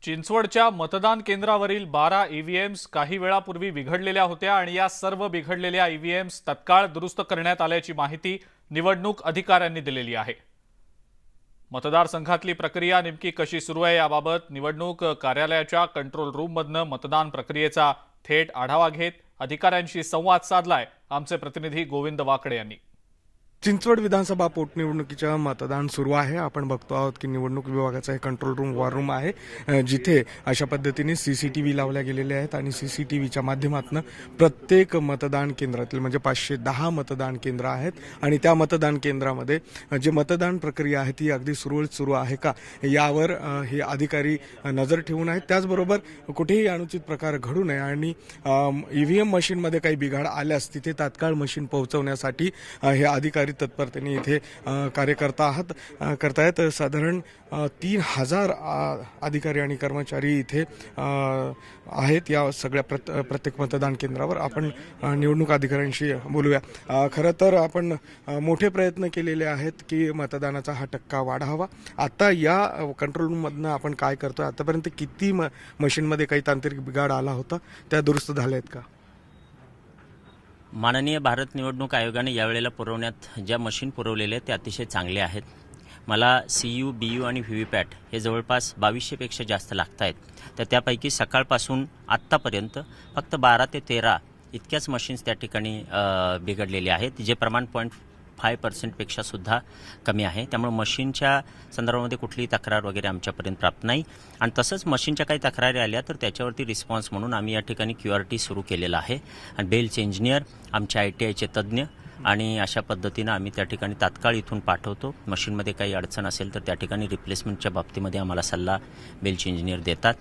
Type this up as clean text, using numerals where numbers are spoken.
चिंचवडच्या मतदान केंद्रावरील 12 ईव्हीएम्स काही वेळापूर्वी बिघडलेल्या होत्या आणि या सर्व बिघडलेल्या ईव्हीएम्स तत्काळ दुरुस्त करण्यात आल्याची माहिती निवडणूक अधिकाऱ्यांनी दिलेली आहे। मतदारसंघातली प्रक्रिया नेमकी कशी सुरू आहे याबाबत निवडणूक कार्यालयाच्या कंट्रोल रूममधनं मतदान प्रक्रियेचा थेट आढावा घेत अधिकाऱ्यांशी संवाद साधलाय आमचे प्रतिनिधी गोविंद वाकडे यांनी। चिंचवड विधानसभा पोटनिवडणुकीचं मतदान सुरू आहे। आपण बघतो आहोत की निवडणूक विभागाचा एक कंट्रोल रूम वॉर रूम आहे, जिथे अशा पद्धतीने सीसीटीव्ही लावल्या गेलेले आहेत आणि सीसीटीव्हीच्या माध्यमातून प्रत्येक मतदान केंद्रातील म्हणजे 510 मतदान केंद्र आहेत आणि त्या मतदान केंद्रामध्ये जे मतदान प्रक्रिया आहे ती अगदी सुरळीत सुरू आहे का यावर हे अधिकारी नजर ठेवून आहेत। त्याचबरोबर कुठेही अनुचित प्रकार घडू नये आणि ईव्हीएम मशीनमध्ये काही बिघाड आल्यास तिथे तात्काळ मशीन पोहोचवण्यासाठी हे अधिकारी तत्परतेने इथे कार्यकर्ता करतायत। साधारण 3000 अधिकारी आणि कर्मचारी इथे आहेत या सगळ्या प्रत्येक मतदान केंद्रावर। आपण निवडणूक अधिकाऱ्यांशी बोलूया। खरं तर आपण मोठे प्रयत्न केलेले आहेत की मतदानाचा हा टक्का वाढावा। आता या कंट्रोल रूममधनं आपण काय करतोय, आतापर्यंत किती मशीनमध्ये काही तांत्रिक बिघाड आला होता, त्या दुरुस्त झाल्या आहेत का? माननीय भारत निवडणूक आयोगाने यावेळेला पुरवण्यात ज्या मशीन पुरवलेले आहेत ते अतिशय चांगले आहेत। मला CU, BU आणि व्हीव्हीपॅट हे जवळपास 2200 पेक्षा जास्त लागत आहेत। तर त्यापैकी सकाळपासून आत्तापर्यंत फक्त 12 ते 13 इतक्याच मशीन्स त्या ठिकाणी बिघडलेले आहेत, जे प्रमाण 0.5% पेक्षा सुद्धा कमी आहे। त्यामुळे मशीनच्या संदर्भामध्ये कुठलीही तक्रार वगैरे आमच्यापर्यंत प्राप्त नाही आणि तसंच मशीनच्या काही तक्रारी आल्या तर त्याच्यावरती रिस्पॉन्स म्हणून आम्ही या ठिकाणी QRT सुरू केलेला आहे आणि बेलचे इंजिनियर, आमचे ITIचे तज्ज्ञ आणि अशा पद्धतीनं आम्ही त्या ठिकाणी तात्काळ इथून पाठवतो। मशीनमध्ये काही अडचण असेल तर त्या ठिकाणी रिप्लेसमेंटच्या बाबतीमध्ये आम्हाला सल्ला बेलचे इंजिनियर देतात।